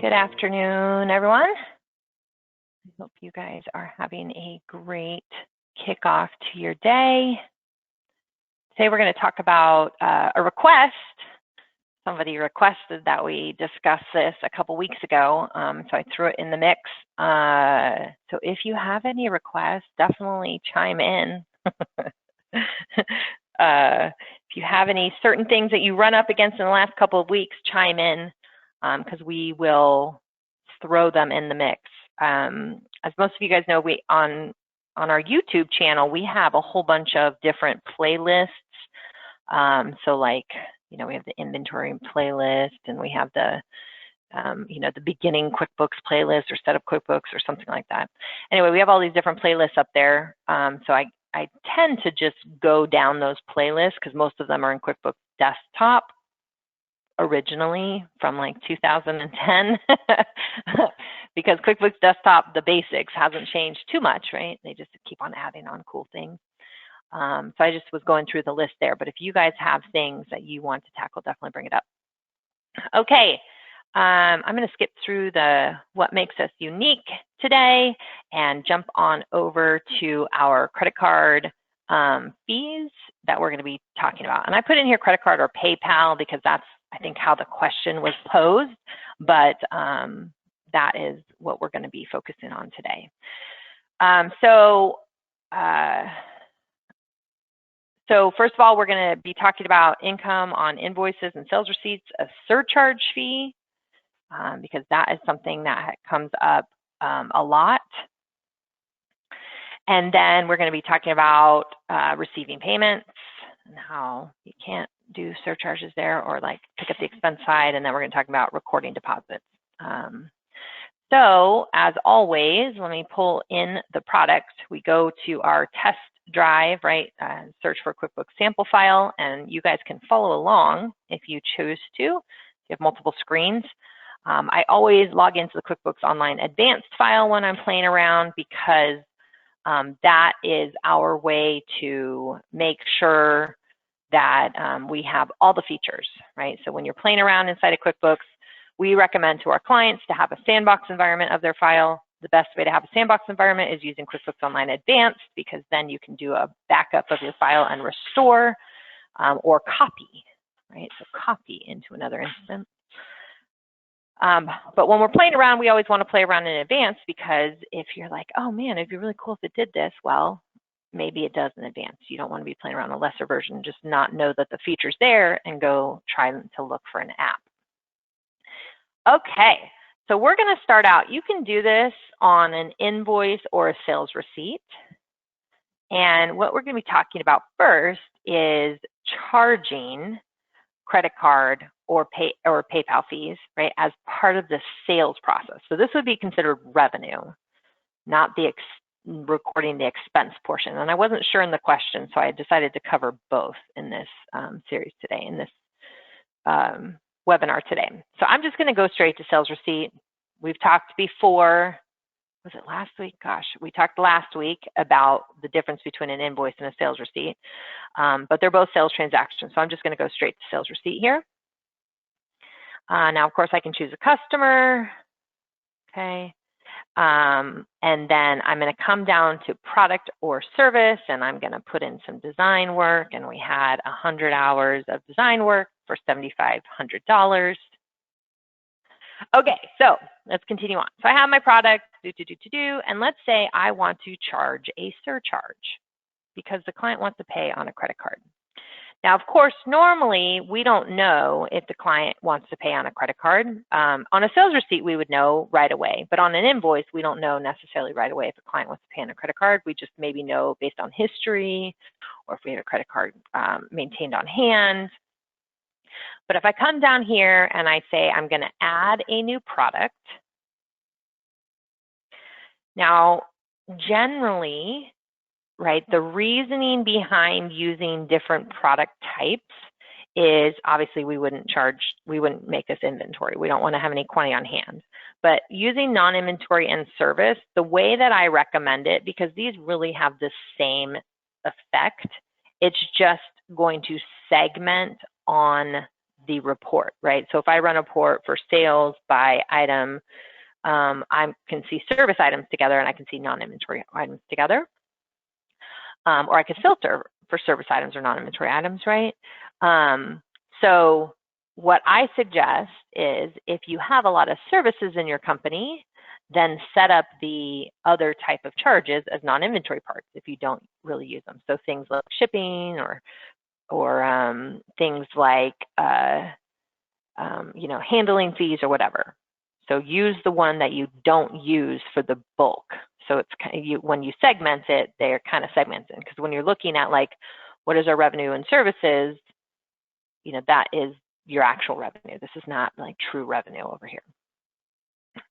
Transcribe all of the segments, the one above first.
Good afternoon, everyone. I hope you guys are having a great kickoff to your day. Today we're going to talk about a request. Somebody requested that we discuss this a couple weeks ago, so I threw it in the mix. So if you have any requests, definitely chime in. If you have any certain things that you run up against in the last couple of weeks, chime in, because we will throw them in the mix. As most of you guys know, we on our YouTube channel, we have a whole bunch of different playlists. So like, you know, we have the inventory playlist, and we have the, you know, the beginning QuickBooks playlist or setup QuickBooks or something like that. Anyway, we have all these different playlists up there. So I tend to just go down those playlists because most of them are in QuickBooks Desktop originally from like 2010 because QuickBooks Desktop, the basics hasn't changed too much, right? They just keep on adding on cool things. So I just was going through the list there, but if you guys have things that you want to tackle, definitely bring it up. Okay, I'm going to skip through the what makes us unique today and jump on over to our credit card fees that we're going to be talking about. And I put in here credit card or PayPal because that's, I think, how the question was posed, but that is what we're going to be focusing on today. So first of all, we're going to be talking about income on invoices and sales receipts, a surcharge fee, because that is something that comes up a lot. And then we're going to be talking about receiving payments and how you can't do surcharges there or like pick up the expense side. And then we're going to talk about recording deposits. So as always, let me pull in the product. We go to our test drive, right? Search for QuickBooks sample file, and you guys can follow along if you choose to. You have multiple screens. I always log into the QuickBooks Online Advanced file when I'm playing around because that is our way to make sure that we have all the features, right? So when you're playing around inside of QuickBooks, we recommend to our clients to have a sandbox environment of their file. The best way to have a sandbox environment is using QuickBooks Online Advanced because then you can do a backup of your file and restore or copy, right? So copy into another instance. But when we're playing around, we always want to play around in advance because if you're like, oh man, it'd be really cool if it did this, well, maybe it does in advance. You don't want to be playing around a lesser version, just not know that the feature's there and go try to look for an app. Okay, so we're going to start out. You can do this on an invoice or a sales receipt. And what we're going to be talking about first is charging credit card or PayPal fees, right, as part of the sales process. So this would be considered revenue, not the recording the expense portion. And I wasn't sure in the question, so I decided to cover both in this series today, in this webinar today. So I'm just going to go straight to sales receipt. We've talked before, was it last week? Gosh, we talked last week about the difference between an invoice and a sales receipt, but they're both sales transactions. So I'm just going to go straight to sales receipt here. Now, of course, I can choose a customer, okay, and then I'm going to come down to product or service, and I'm going to put in some design work, and we had 100 hours of design work for $7,500. Okay, so let's continue on. So I have my product, and let's say I want to charge a surcharge because the client wants to pay on a credit card. Now, of course, normally we don't know if the client wants to pay on a credit card. On a sales receipt, we would know right away, but on an invoice, we don't know necessarily right away if a client wants to pay on a credit card. We just maybe know based on history or if we have a credit card maintained on hand. But if I come down here and I say I'm going to add a new product, now generally, right, the reasoning behind using different product types is obviously we wouldn't make this inventory. We don't want to have any quantity on hand. But using non-inventory and service, the way that I recommend it, because these really have the same effect, it's just going to segment on the report, right? So if I run a report for sales by item, I can see service items together and I can see non-inventory items together. Or I could filter for service items or non-inventory items, right? So what I suggest is if you have a lot of services in your company, then set up the other type of charges as non-inventory parts if you don't really use them. So things like shipping or things like you know, handling fees or whatever. So use the one that you don't use for the bulk. So it's kind of, when you segment it, they're kind of segmented, because when you're looking at like what is our revenue and services, you know, that is your actual revenue. This is not like true revenue over here.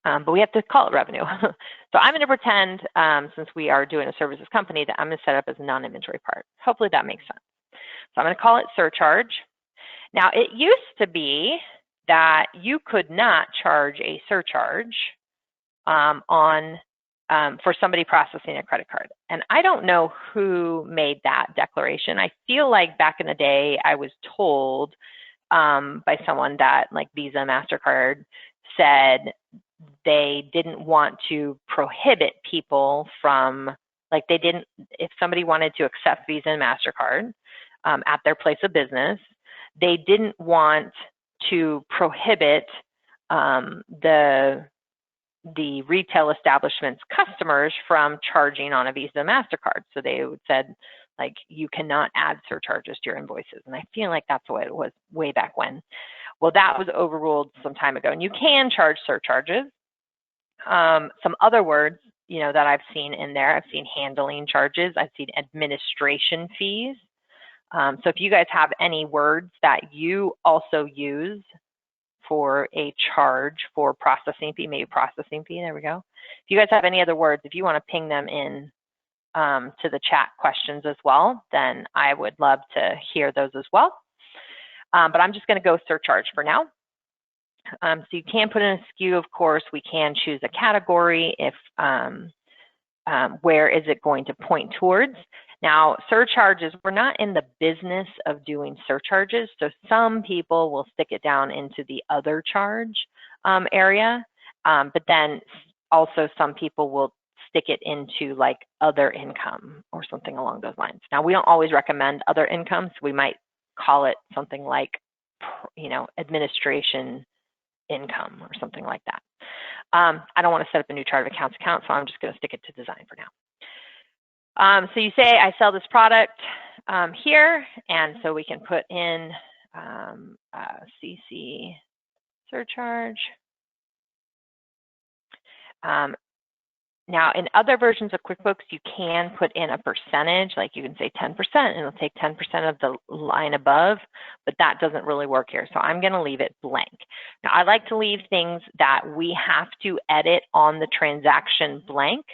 But we have to call it revenue. So I'm going to pretend, since we are doing a services company, that I'm going to set up as a non-inventory part. Hopefully that makes sense. So I'm going to call it surcharge. Now, it used to be that you could not charge a surcharge for somebody processing a credit card. And I don't know who made that declaration. I feel like back in the day, I was told by someone that like Visa, MasterCard said they didn't want to prohibit people from, like they didn't, if somebody wanted to accept Visa and MasterCard at their place of business, they didn't want to prohibit the retail establishment's customers from charging on a Visa MasterCard. So they would said, like, you cannot add surcharges to your invoices. And I feel like that's the way it was way back when. Well, that was overruled some time ago, and you can charge surcharges. Some other words, you know, that I've seen in there, I've seen handling charges, I've seen administration fees. So if you guys have any words that you also use for a charge for processing fee, maybe processing fee, there we go. If you guys have any other words, if you want to ping them in to the chat questions as well, then I would love to hear those as well. But I'm just going to go surcharge for now. So you can put in a SKU, of course. We can choose a category if where is it going to point towards. Now, surcharges, we're not in the business of doing surcharges, so some people will stick it down into the other charge area, but then also some people will stick it into like other income or something along those lines. Now, we don't always recommend other income, so we might call it something like, you know, administration income or something like that. I don't want to set up a new chart of accounts account, so I'm just going to stick it to design for now. So you say, I sell this product here, and so we can put in CC surcharge. Now, in other versions of QuickBooks, you can put in a percentage, like you can say 10%, and it'll take 10% of the line above, but that doesn't really work here. So I'm going to leave it blank. Now, I like to leave things that we have to edit on the transaction blank,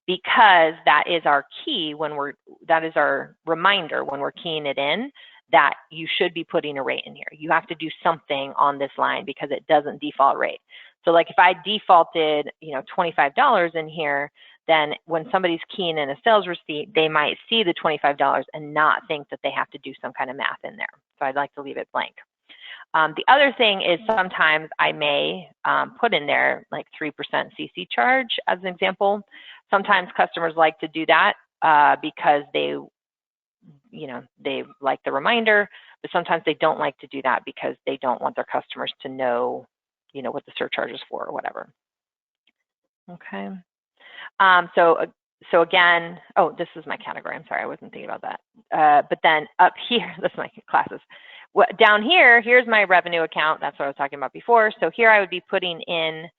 because that is our key when that is our reminder when we're keying it in that you should be putting a rate in here. You have to do something on this line because it doesn't default rate. So like if I defaulted, you know, $25 in here, then when somebody's keying in a sales receipt, they might see the $25 and not think that they have to do some kind of math in there. So I'd like to leave it blank. The other thing is sometimes I may put in there like 3% CC charge as an example. Sometimes customers like to do that because they, you know, they like the reminder, but sometimes they don't like to do that because they don't want their customers to know, you know, what the surcharge is for or whatever. Okay. So again, oh, this is my category. I'm sorry, I wasn't thinking about that. But then up here, that's my classes. Down here, here's my revenue account. That's what I was talking about before. So here I would be putting in,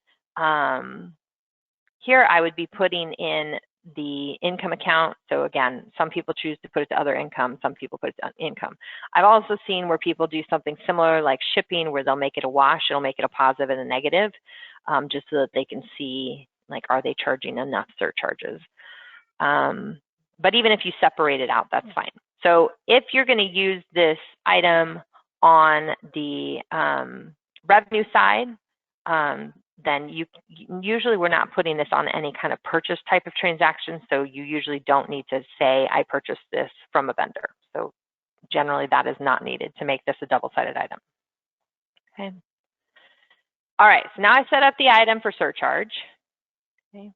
the income account. So again, some people choose to put it to other income. Some people put it to income. I've also seen where people do something similar like shipping, where they'll make it a wash. It'll make it a positive and a negative, just so that they can see, like, are they charging enough surcharges? But even if you separate it out, that's fine. So if you're going to use this item on the revenue side, then usually we're not putting this on any kind of purchase type of transaction. So you usually don't need to say, I purchased this from a vendor. So generally that is not needed to make this a double-sided item. Okay. All right, so now I set up the item for surcharge. Okay.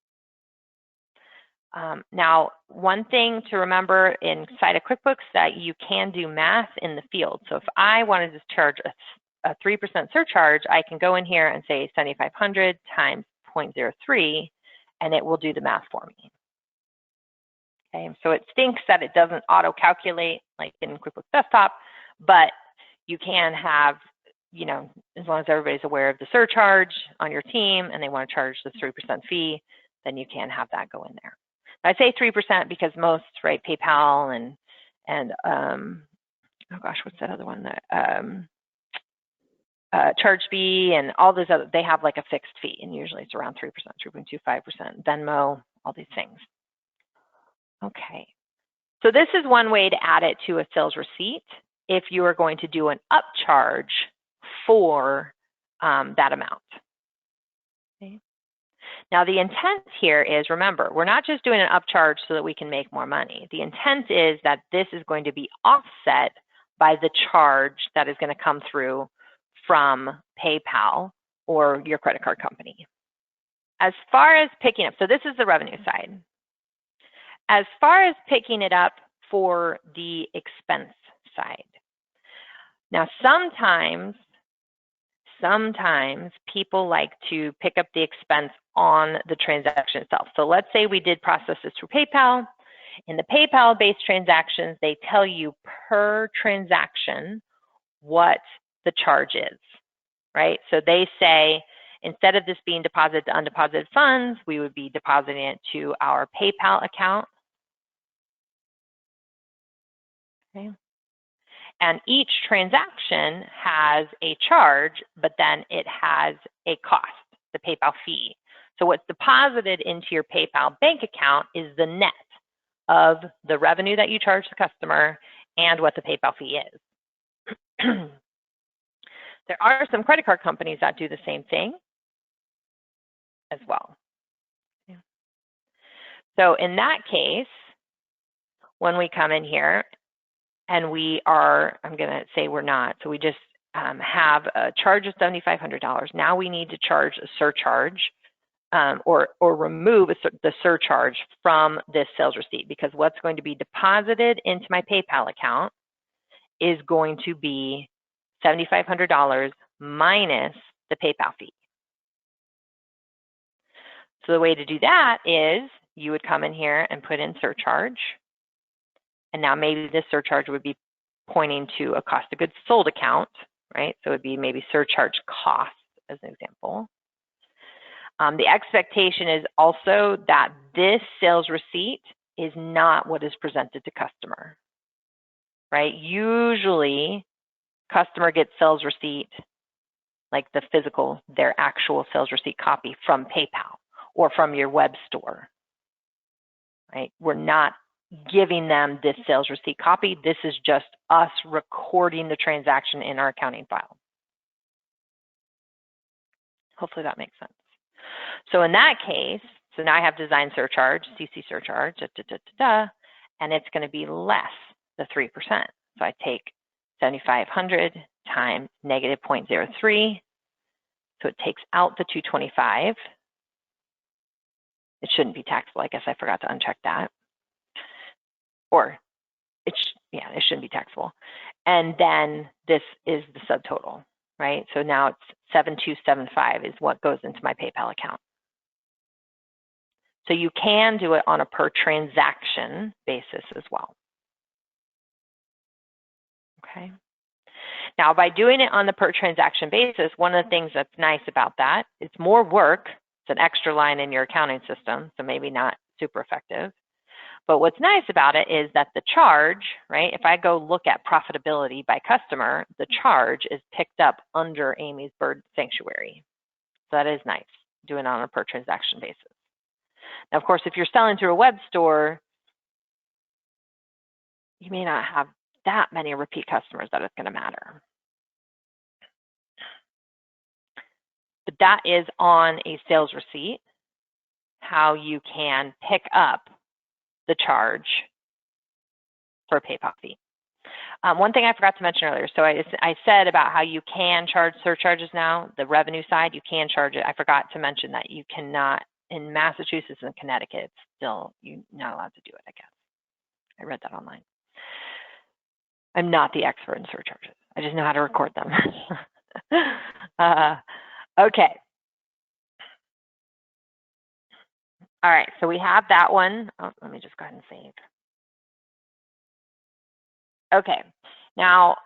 Now, one thing to remember inside of QuickBooks that you can do math in the field. So if I wanted to charge a 3% surcharge, I can go in here and say 7,500 times 0.03, and it will do the math for me. Okay, so it stinks that it doesn't auto-calculate like in QuickBooks Desktop, but you can have, you know, as long as everybody's aware of the surcharge on your team and they want to charge the 3% fee, then you can have that go in there. I say 3% because most, right, PayPal and oh gosh, what's that other one? Charge fee and all those other, they have like a fixed fee, and usually it's around 3%, 3.25%, Venmo, all these things. Okay, so this is one way to add it to a sales receipt if you are going to do an upcharge for that amount. Okay. Now the intent here is, remember, we're not just doing an upcharge so that we can make more money. The intent is that this is going to be offset by the charge that is going to come through from PayPal or your credit card company. As far as picking up, so this is the revenue side. As far as picking it up for the expense side. Now sometimes people like to pick up the expense on the transaction itself. So let's say we did process this through PayPal. In the PayPal-based transactions, they tell you per transaction what the charge is, right? So they say, instead of this being deposited to undeposited funds, we would be depositing it to our PayPal account. Okay. And each transaction has a charge, but then it has a cost, the PayPal fee. So what's deposited into your PayPal bank account is the net of the revenue that you charge the customer and what the PayPal fee is. There are some credit card companies that do the same thing as well. Yeah. So in that case, when we come in here, and we are, I'm going to say we're not, so we just have a charge of $7,500. Now we need to charge a surcharge or remove the surcharge from this sales receipt, because what's going to be deposited into my PayPal account is going to be $7,500 minus the PayPal fee. So the way to do that is you would come in here and put in surcharge. And now maybe this surcharge would be pointing to a cost of goods sold account, right? So it would be maybe surcharge cost as an example. The expectation is also that this sales receipt is not what is presented to customer, right? Usually customer gets sales receipt, like the physical, their actual sales receipt copy from PayPal or from your web store, right? We're not giving them this sales receipt copy. This is just us recording the transaction in our accounting file. Hopefully that makes sense. So in that case, so now I have design surcharge, CC surcharge, and it's going to be less the 3%. So I take 7,500 times negative 0.03. So it takes out the 225. It shouldn't be taxable. I guess I forgot to uncheck that. Or it shouldn't be taxable. And then this is the subtotal, right? So now it's 7,275 is what goes into my PayPal account. So you can do it on a per transaction basis as well. Okay. Now, by doing it on the per transaction basis, one of the things that's nice about that, it's more work. It's an extra line in your accounting system, so maybe not super effective. But what's nice about it is that the charge, right, if I go look at profitability by customer, the charge is picked up under Amy's Bird Sanctuary. So that is nice, doing it on a per transaction basis. Now, of course, if you're selling through a web store, you may not have that many repeat customers that it's going to matter. But that is on a sales receipt, how you can pick up the charge for a PayPal fee. One thing I forgot to mention earlier, so I said about how you can charge surcharges now, the revenue side, you can charge it. I forgot to mention that you cannot, in Massachusetts and Connecticut, still, you're not allowed to do it, I guess. I read that online. I'm not the expert in surcharges. I just know how to record them. Okay. All right, so we have that one. Oh, let me just go ahead and save. Okay, now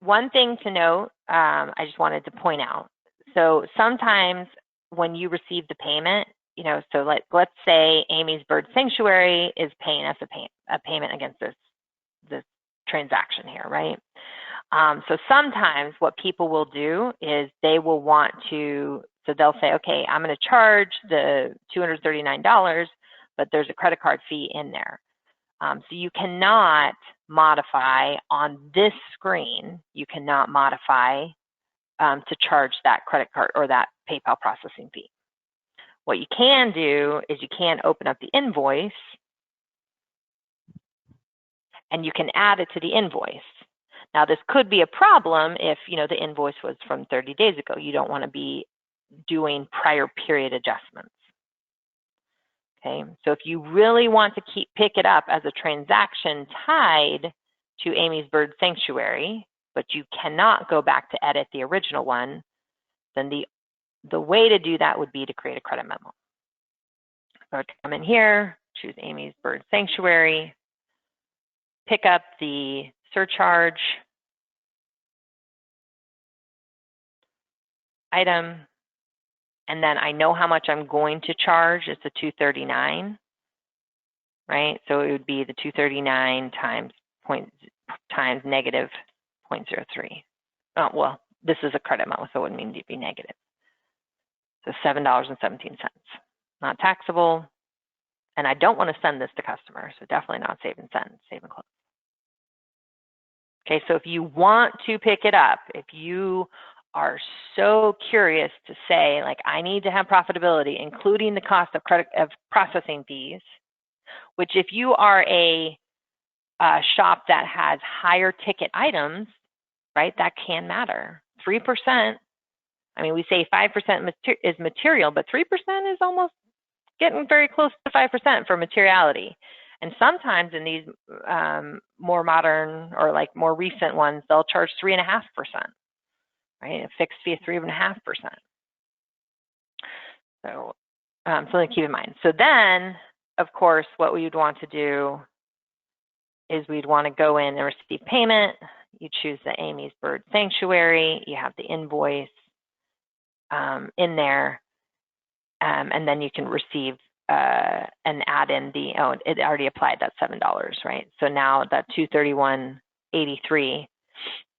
one thing to note, I just wanted to point out. So sometimes when you receive the payment, you know, so let's say Amy's Bird Sanctuary is paying us a payment against this transaction here, right? So sometimes what people will do is they will want to, so they'll say, okay, I'm going to charge the $239, but there's a credit card fee in there. So you cannot modify on this screen, you cannot modify to charge that credit card or that PayPal processing fee. What you can do is you can open up the invoice and you can add it to the invoice. Now this could be a problem if, you know, the invoice was from 30 days ago. You don't want to be doing prior period adjustments. Okay, so if you really want to pick it up as a transaction tied to Amy's Bird Sanctuary, but you cannot go back to edit the original one, then the way to do that would be to create a credit memo. So I'd come in here, choose Amy's Bird Sanctuary, pick up the surcharge item, and then I know how much I'm going to charge. It's a $239, right? So it would be the $239 times negative 0.03. Oh, well, this is a credit memo, so it wouldn't mean to be negative. So $7.17, not taxable. And I don't want to send this to customers, so definitely not save and send, save and close. Okay, so if you want to pick it up, if you are so curious to say, like, I need to have profitability, including the cost of processing fees, which if you are a shop that has higher ticket items, right, that can matter. 3%, I mean, we say 5% is material, but 3% is almost getting very close to 5% for materiality. And sometimes in these more modern or like more recent ones, they'll charge 3.5%, right? A fixed fee of 3.5%. So something to keep in mind. So then, of course, what we would want to do is we'd want to go in and receive payment. You choose the Amy's Bird Sanctuary. You have the invoice in there, and then you can receive and add in the, oh, it already applied that $7, right? So now that $231.83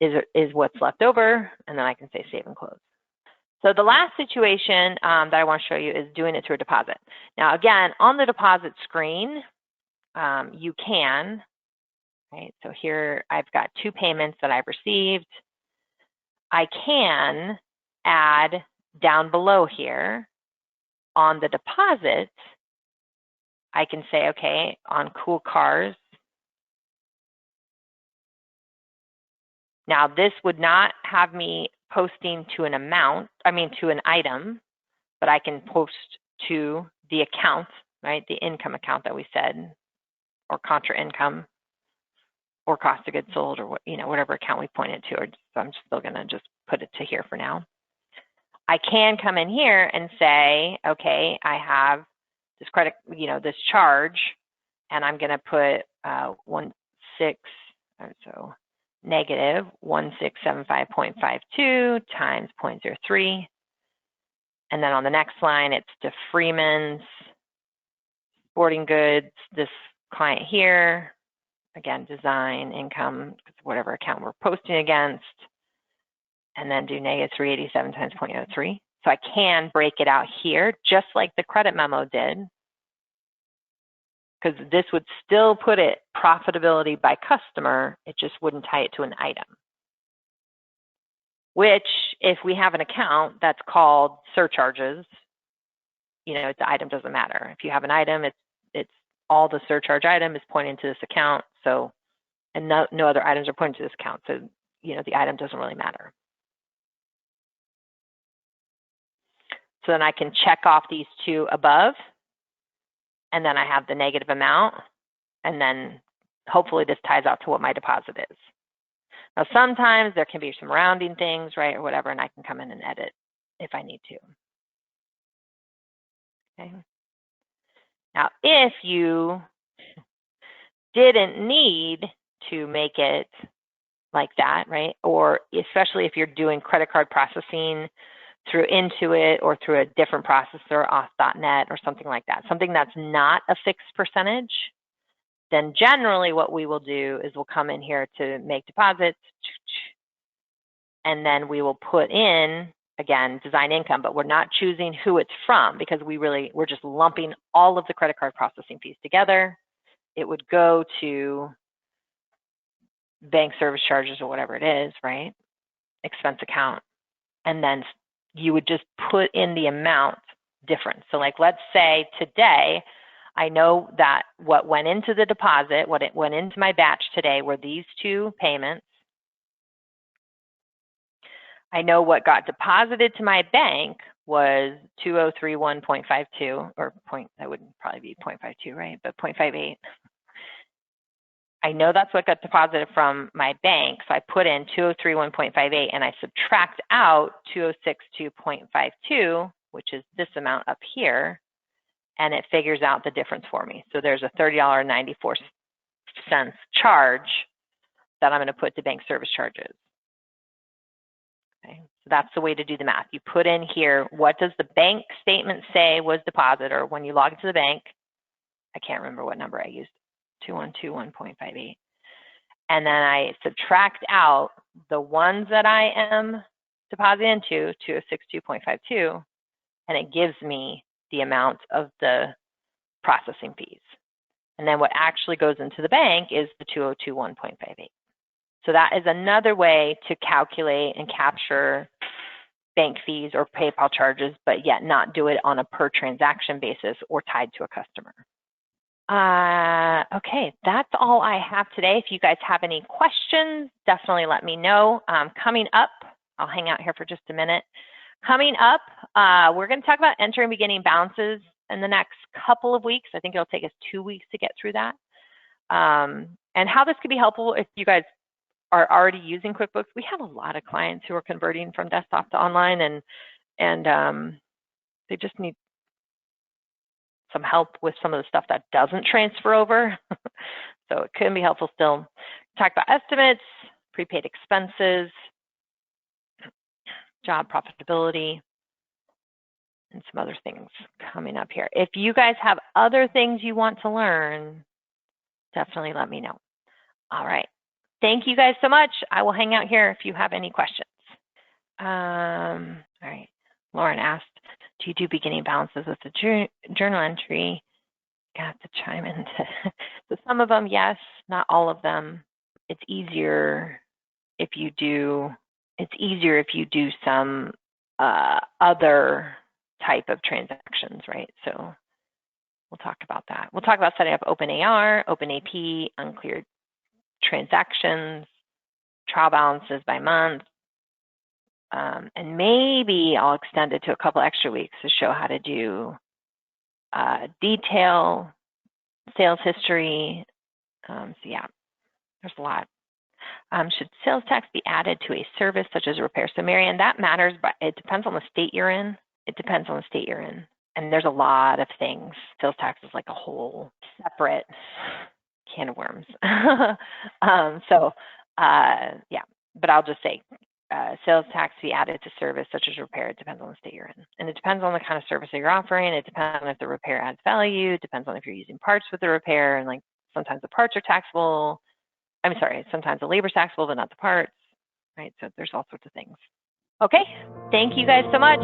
is what's left over, and then I can say save and close. So the last situation that I want to show you is doing it through a deposit. Now again, on the deposit screen, you can, right? So here I've got 2 payments that I've received. I can add down below here on the deposit, I can say, okay, on Cool Cars. Now this would not have me posting to an amount, to an item, but I can post to the account, right? The income account that we said, or contra income, or cost of goods sold, or whatever account we pointed to. So I'm still gonna just put it to here for now. I can come in here and say, okay, I have this credit, this charge, and I'm going to put negative 1675.52 times 0.03. And then on the next line, it's to Freeman's Sporting Goods, this client here, again, design, income, whatever account we're posting against, and then do negative 387 times 0.03. So I can break it out here, just like the credit memo did, because this would still put it profitability by customer, it just wouldn't tie it to an item. Which, if we have an account that's called surcharges, the item doesn't matter. If you have an item, it's all the surcharge item is pointing to this account, so and no other items are pointed to this account. So, the item doesn't really matter. So then I can check off these two above, and then I have the negative amount, and then hopefully this ties out to what my deposit is. Now, sometimes there can be some rounding things, right, or whatever, and I can come in and edit if I need to. Okay. Now, if you didn't need to make it like that, right, or especially if you're doing credit card processing through Intuit or through a different processor, auth.net or something like that, something that's not a fixed percentage, then generally what we will do is we'll come in here to make deposits, and then we will put in, again, design income, but we're not choosing who it's from because we're just lumping all of the credit card processing fees together. It would go to bank service charges or whatever it is, right? Expense account. And then you would just put in the amount difference. So like, let's say today, I know that what went into the deposit, what it went into my batch today were these two payments. I know what got deposited to my bank was 2031.52, or that wouldn't probably be 0.52, right? But 0.58. I know that's what got deposited from my bank, so I put in 2031.58 and I subtract out 2062.52, which is this amount up here, and it figures out the difference for me. So there's a $30.94 charge that I'm going to put to bank service charges. Okay, so that's the way to do the math. You put in here, what does the bank statement say was deposited, or when you log into the bank, I can't remember what number I used, 2121.58. And then I subtract out the ones that I am depositing into, 2062.52, and it gives me the amount of the processing fees. And then what actually goes into the bank is the 2021.58. So that is another way to calculate and capture bank fees or PayPal charges, but yet not do it on a per transaction basis or tied to a customer. Okay, that's all I have today. If you guys have any questions, definitely let me know. Coming up, I'll hang out here for just a minute. Coming up, we're going to talk about entering beginning balances in the next couple of weeks. I think it'll take us 2 weeks to get through that. And how this could be helpful if you guys are already using QuickBooks. We have a lot of clients who are converting from desktop to online, and they just need some help with some of the stuff that doesn't transfer over. So it can be helpful still. Talk about estimates, prepaid expenses, job profitability, and some other things coming up here. If you guys have other things you want to learn, definitely let me know. All right. Thank you guys so much. I will hang out here if you have any questions. All right. Lauren asked, do you do beginning balances with the journal entry? Got to chime in. So some of them, yes, not all of them. It's easier if you do some other type of transactions, right? So we'll talk about that. We'll talk about setting up OpenAR, OpenAP, uncleared transactions, trial balances by month, and maybe I'll extend it to a couple extra weeks to show how to do detail, sales history. So yeah, there's a lot. Should sales tax be added to a service such as repair? So Marianne, that matters, but it depends on the state you're in. It depends on the state you're in. And there's a lot of things. Sales tax is like a whole separate can of worms. Yeah, but I'll just say sales tax be added to service such as repair. It depends on the state you're in. And it depends on the kind of service that you're offering. It depends on if the repair adds value. It depends on if you're using parts with the repair. And like sometimes the parts are taxable. I'm sorry, sometimes the labor's taxable, but not the parts, right? So there's all sorts of things. Okay, thank you guys so much.